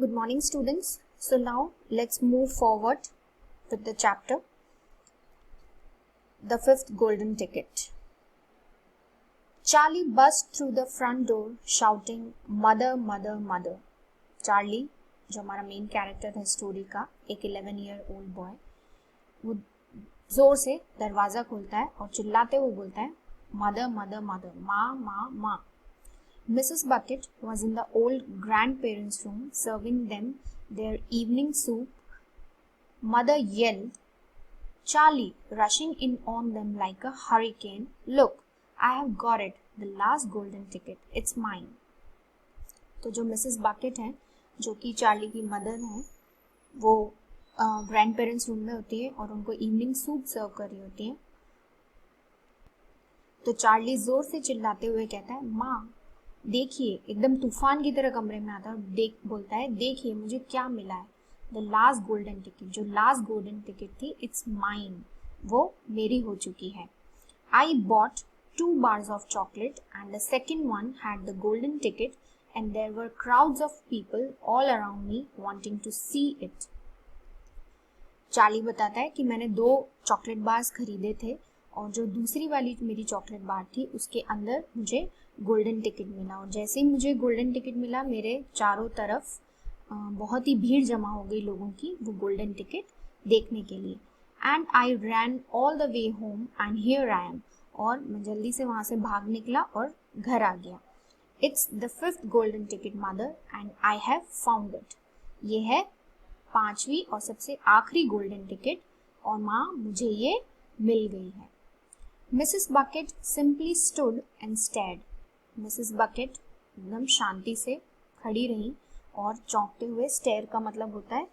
Good morning, students. So now let's move forward with the chapter, The Fifth Golden Ticket. Charlie burst through the front door shouting, "Mother, mother, mother." Charlie, जो हमारा main character है story का, एक 11-year-old boy, वो जोर से दरवाजा खोलता है और चिल्लाते हुए बोलता है, "मदर, मदर, मदर, माँ, माँ, माँ." Mrs. Bucket was in the old grandparents' room serving them their evening soup. Mother yelled, Charlie, rushing in on them like a hurricane, "Look, I have got it, the last golden ticket. It's mine." तो जो Mrs bucket हैं, जो कि Charlie की mother हैं, वो grand parents room में होती है और उनको इवनिंग सूप सर्व कर रही होती है. तो चार्ली जोर से चिल्लाते हुए कहता है, "माँ, देखिए." एकदम तूफान की तरह कमरे में आता है, बोलता है, "देखिए मुझे क्या मिला है, द लास्ट गोल्डन टिकट." जो लास्ट गोल्डन टिकट थी, इट्स माइन, वो मेरी हो चुकी है. I bought 2 bars of chocolate and the second one had the golden ticket and there were crowds of people all around me wanting to see it. Charlie बताता है कि मैंने 2 चॉकलेट बार्स खरीदे थे और जो दूसरी वाली मेरी चॉकलेट बार थी उसके अंदर मुझे गोल्डन टिकट मिला, और जैसे ही मुझे गोल्डन टिकट मिला मेरे चारों तरफ बहुत ही भीड़ जमा हो गई लोगों की वो गोल्डन टिकट देखने के लिए. And I ran all the way home and here I am. और मैं जल्दी से वहाँ से भाग निकला और घर आ गया. It's the 5th golden ticket mother and I have found it. ये है 5वीं और सबसे आखिरी गोल्डन टिकट और माँ मुझे ये मिल गई है. Mrs bucket simply stood and stared. Mrs bucket एकदम शांति से खड़ी रही और चौंकते हुए, स्टेयर का मतलब होता है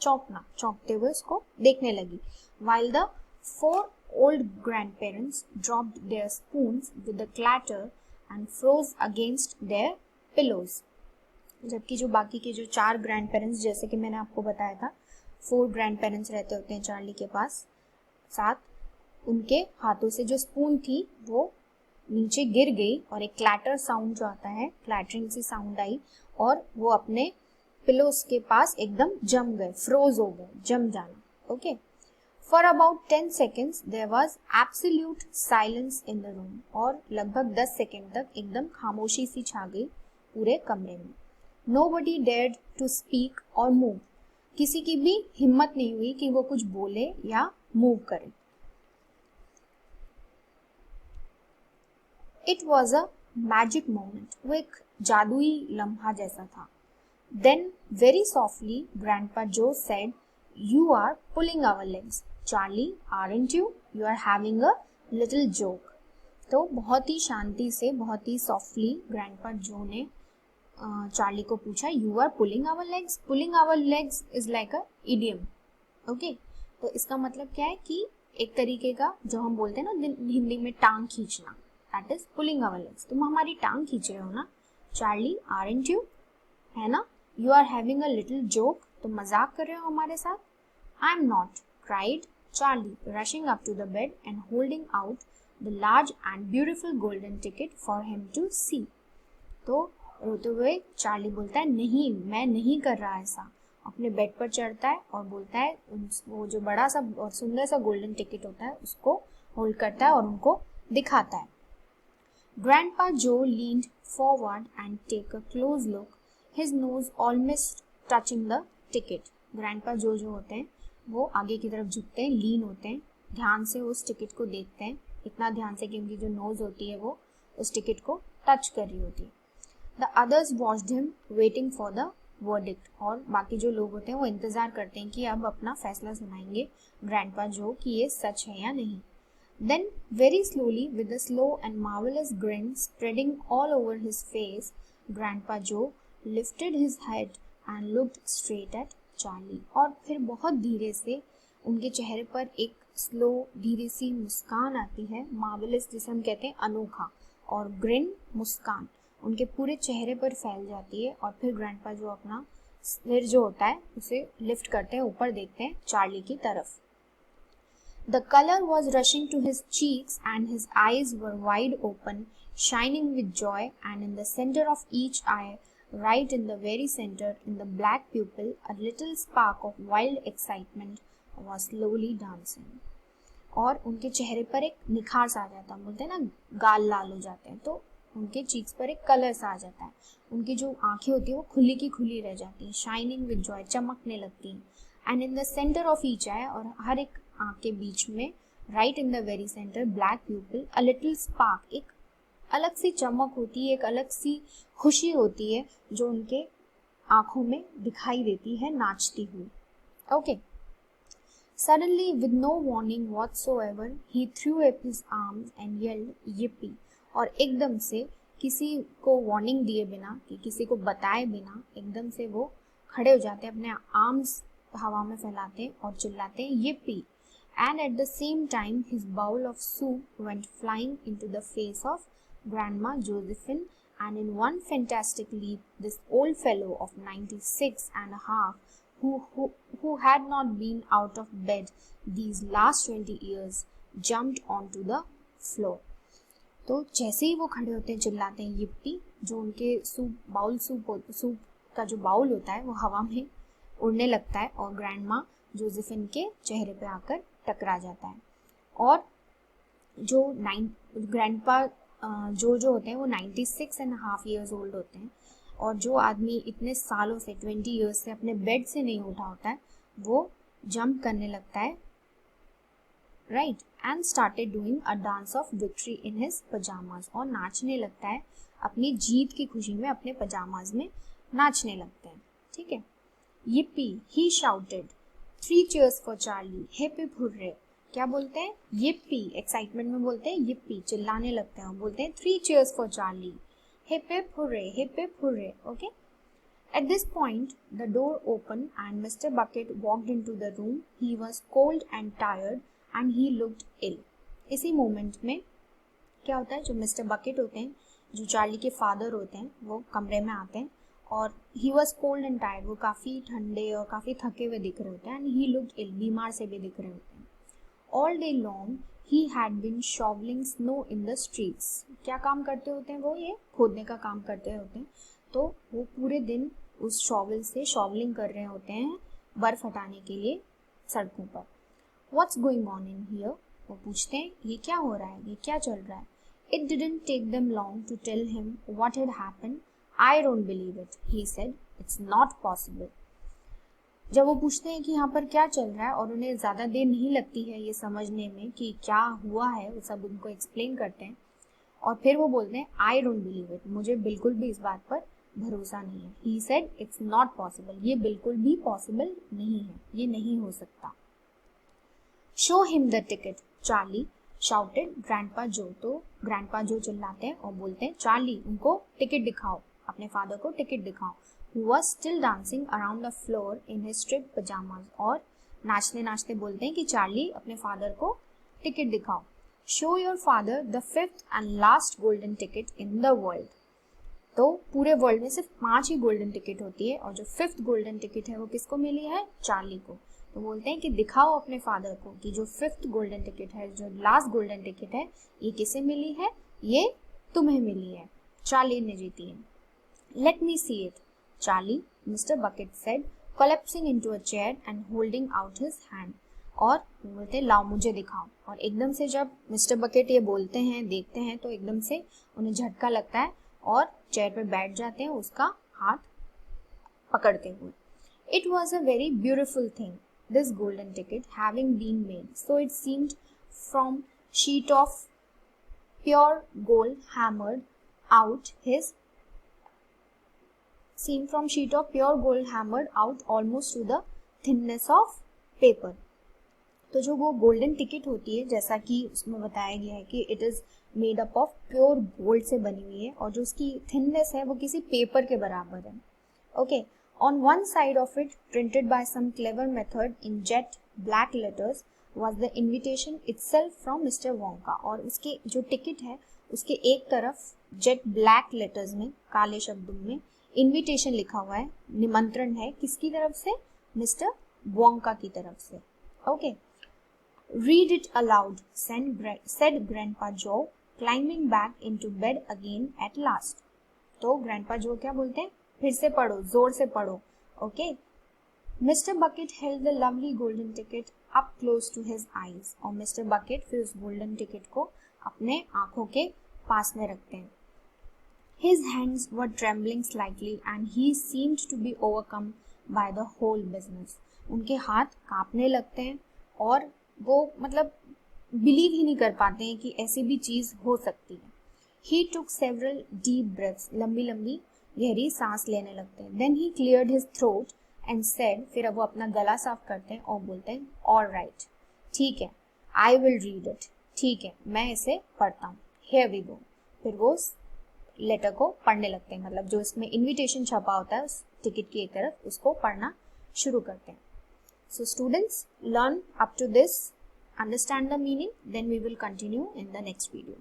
चौंकना, चौंकते हुए उसको देखने लगी. while the 4 old grandparents dropped their spoons with a clatter and froze against their pillows. जबकि जो बाकी के जो 4 ग्रैंड पेरेंट्स, जैसे कि मैंने आपको बताया था, 4 ग्रैंड पेरेंट्स रहते होते हैं चार्ली के पास साथ, उनके हाथों से जो स्पून थी वो नीचे गिर गई और एक क्लैटर साउंड जो आता है, क्लैटरिंग सी साउंड आई और वो अपने पिलोस के पास एकदम जम गए, फ्रोज हो गए, जम जाना. Okay. For about 10 seconds there was absolute silence in the room. और लगभग 10 सेकेंड तक एकदम खामोशी सी छा गई पूरे कमरे में. Nobody dared to speak or move. किसी की भी हिम्मत नहीं हुई कि वो कुछ बोले या मूव करे. It was a magic moment. वो एक जादुई लम्हा जैसा था. Then very softly Grandpa Joe said, "You are pulling our legs. Charlie, aren't you? You are having a little joke." तो बहुत ही शांति से, बहुत ही सॉफ्टली ग्रैंडपा जो ने चार्ली को पूछा, "you are pulling our legs." Pulling our legs is like a idiom. Okay. तो इसका मतलब क्या है कि एक तरीके का जो हम बोलते हैं ना हिंदी में टांग खींचना, that is pulling our legs. तुम हमारी टांग खींच रहे हो ना चार्ली, आरंट यू, है ना. You are having a little joke, तुम मजाक कर रहे हो हमारे साथ. I am not, cried Charlie, rushing up to the bed and holding out the large and beautiful golden ticket for him to see. तो रोते हुए चार्ली बोलता है, "नहीं, मैं नहीं कर रहा ऐसा." अपने बेड पर चढ़ता है और बोलता है, वो जो बड़ा सा और सुंदर सा गोल्डन टिकट होता है उसको होल्ड करता है और उनको दिखाता है. Grandpa Joe leaned forward and take a close look, his nose almost touching the ticket. Grandpa Joe जो होते हैं वो आगे की तरफ झुकते हैं, लीन होते हैं, ध्यान से उस टिकट को देखते हैं, इतना ध्यान से कि उनकी जो नोज होती है वो उस टिकट को टच कर रही होती है. The others watched him waiting for the verdict. और बाकी जो लोग होते हैं वो इंतजार करते हैं कि अब अपना फैसला सुनाएंगे ग्रैंडपा जो कि ये सच है या नहीं. Then very slowly, with a slow and marvelous grin spreading all over his face, Grandpa Joe lifted his head and looked straight at Charlie. और फिर बहुत धीरे से उनके चेहरे पर एक स्लो धीरे सी मुस्कान आती है. मार्वेलस जिसे हम कहते हैं अनोखा, और ग्रिन मुस्कान उनके पूरे चेहरे पर फैल जाती है. और फिर ग्रैंडपा जो अपना सिर जो होता है उसे लिफ्ट करते हैं, ऊपर देखते हैं चार्ली की तरफ. The color was rushing to his cheeks and his eyes were wide open, shining with joy, and in the center of each eye Right in the very center, in the black pupil, a little spark of wild excitement was slowly dancing. और उनके चेहरे पर एक निखार सा आ जाता है, बोलते हैं ना गाल लाल हो जाते हैं, तो उनके चीक्स पर एक कलर सा आ जाता है. उनकी जो आंखें होती है वो खुली की खुली रह जाती हैं, शाइनिंग विद जॉय, चमकने लगती हैं. And in the centre of each eye, और हर एक आंख के बीच में, right in the very centre, black pupil, a little spark, एक अलग सी चमक होती है, एक अलग सी खुशी होती है जो उनके आंखों में दिखाई देती है नाचती हुई. Okay. Suddenly, with no warning whatsoever, he threw up his arms and yelled, "Yippee!" और एकदम से, किसी को वार्निंग दिए बिना, कि किसी को बताए बिना, एकदम से वो खड़े हो जाते हैं, अपने आर्म्स हवा में फैलाते हैं और चिल्लाते हैं, "Yippee!" And at the same time, his bowl of soup went flying into the face of Grandma Josephine, and in one fantastic leap, this old fellow of 96 and a half, who had not been out of bed these last 20 years, jumped onto the floor. तो जैसे ही वो खड़े होते हैं, चिल्लाते हैं yippee, जो उनके सूप का जो बाउल होता है वो हवा में उड़ने लगता है और ग्रैंडमा जोसेफिन के चेहरे पे आकर टकरा जाता है. और जो ग्रैंडपा जो होते हैं वो 96 and a half years old होते हैं, और जो आदमी इतने सालों से 20 इयर्स से अपने बेड से नहीं उठा होता है, वो जंप करने लगता है, right, and started doing a dance of victory in his pyjamas, और नाचने लगता है अपनी जीत की खुशी में, अपने पजामाज में नाचने लगते हैं. ठीक है. yippee, he shouted, 3 cheers for Charlie, hip hip hooray. क्या बोलते हैं? yippee, एक्साइटमेंट में बोलते हैं yippee, चिल्लाने लगते हैं, बोलते हैं 3 cheers for Charlie, hip hip hooray, hip hip hooray. Okay. At this point, the door opened and Mr. Bucket walked into the room. He was cold and tired and he looked ill. इसी moment में क्या होता है, जो mister bucket होते हैं, जो Charlie के फादर होते हैं, वो कमरे में आते हैं और he was cold and tired, वो काफ़ी ठंडे और काफ़ी थके हुए दिख रहे होते हैं, and he looked ill, बीमार से भी दिख रहे होते हैं. All day long, he had been shoveling snow in the streets. क्या काम करते होते हैं वो? ये खोदने का काम करते होते हैं. तो वो पूरे दिन उस शॉवल से शॉवलिंग कर रहे होते हैं बर्फ हटाने के लिए सड़कों पर. What's going on in here? वो पूछते हैं ये क्या हो रहा है, ये क्या चल रहा है. It didn't take them long to tell him what had happened. I don't believe it, he said. It's not possible. जब वो पूछते हैं कि यहाँ पर क्या चल रहा है और उन्हें ज़्यादा देर नहीं लगती है ये समझने में कि क्या हुआ है, वो सब उनको एक्सप्लेन करते हैं और फिर वो बोलते हैं आई डोंट बिलीव इट, मुझे बिल्कुल भी इस बात पर भरोसा नहीं है. He said it's not possible, ये बिल्कुल भी पॉसिबल नहीं है, ये नहीं हो सकता. Show him the ticket, Charlie shouted grandpa जो. तो ग्रैंडपा जो चिल्लाते हैं और बोलते हैं चार्ली उनको टिकट दिखाओ, अपने फादर को टिकट दिखाओ. Who was still dancing around the floor in his stripped pajamas, और नाचते नाचते बोलते हैं कि चार्ली अपने फादर को टिकट दिखाओ. Show your father the 5th and last golden ticket in the world. तो पूरे वर्ल्ड में सिर्फ 5 ही गोल्डन टिकट होती है और जो 5th गोल्डन टिकट है वो किसको मिली है? चार्ली को. तो बोलते हैं कि दिखाओ अपने फादर को कि जो 5th गोल्डन टिकट है, जो लास्ट गोल्डन टिकट है, ये किसे मिली है? ये तुम्हें मिली है, चार्ली ने जीती है. Let me see it, Charlie, Mr. Bucket said, collapsing into a chair and holding out his hand. और बोलते हैं लाओ मुझे दिखाओ. और एकदम से जब मिस्टर बकेट ये बोलते हैं, देखते हैं, तो एकदम से उन्हें झटका लगता है और चेयर पर बैठ जाते हैं उसका हाथ पकड़ते हुए. It was a very beautiful thing, this golden ticket having been made, so it seemed from sheet of pure gold hammered out almost to the thinness of paper. तो जो वो गोल्डन टिकट होती है, जैसा कि उसमें बताया गया है कि it is made up of pure gold से बनी हुई है और जो उसकी थिननेस है वो किसी पेपर के बराबर है. Okay. On one side of it, printed by some clever method in jet black letters, was the invitation itself from Mr. Wonka. और उसके जो टिकट है उसके एक तरफ जेट ब्लैक लेटर्स में, काले शब्दों में, इनविटेशन लिखा हुआ है, निमंत्रण है. किसकी तरफ से? मिस्टर वोंका की तरफ से. Okay. Read it allowed, said Grandpa Joe, climbing back into bed again at last. तो ग्रैंडपा जो क्या बोलते हैं? फिर से पढ़ो, जोर से पढ़ो, okay. Mister Bucket held the lovely golden ticket up close to his eyes, और मिस्टर बकेट फिर उस गोल्डन टिकट को अपने आंखों के पास में रखते हैं। His hands were trembling slightly and he seemed to be overcome by the whole business. उनके हाथ कांपने लगते हैं और वो मतलब बिलीव ही नहीं कर पाते हैं कि ऐसी भी चीज हो सकती है। He took several deep breaths. लंबी लंबी गहरी सांस लेने लगते हैं। Then he cleared his throat and said, फिर अब वो अपना गला साफ करते हैं और बोलते हैं, all right, ठीक है, I will read it, ठीक है, मैं इसे पढ़ता हूँ, here we go। फिर वो लेटर को पढ़ने लगते हैं, मतलब जो इसमें इनविटेशन छपा होता है उस टिकट की एक तरफ, उसको पढ़ना शुरू करते हैं। So students, learn up to this, understand the meaning, then we will continue in the next video.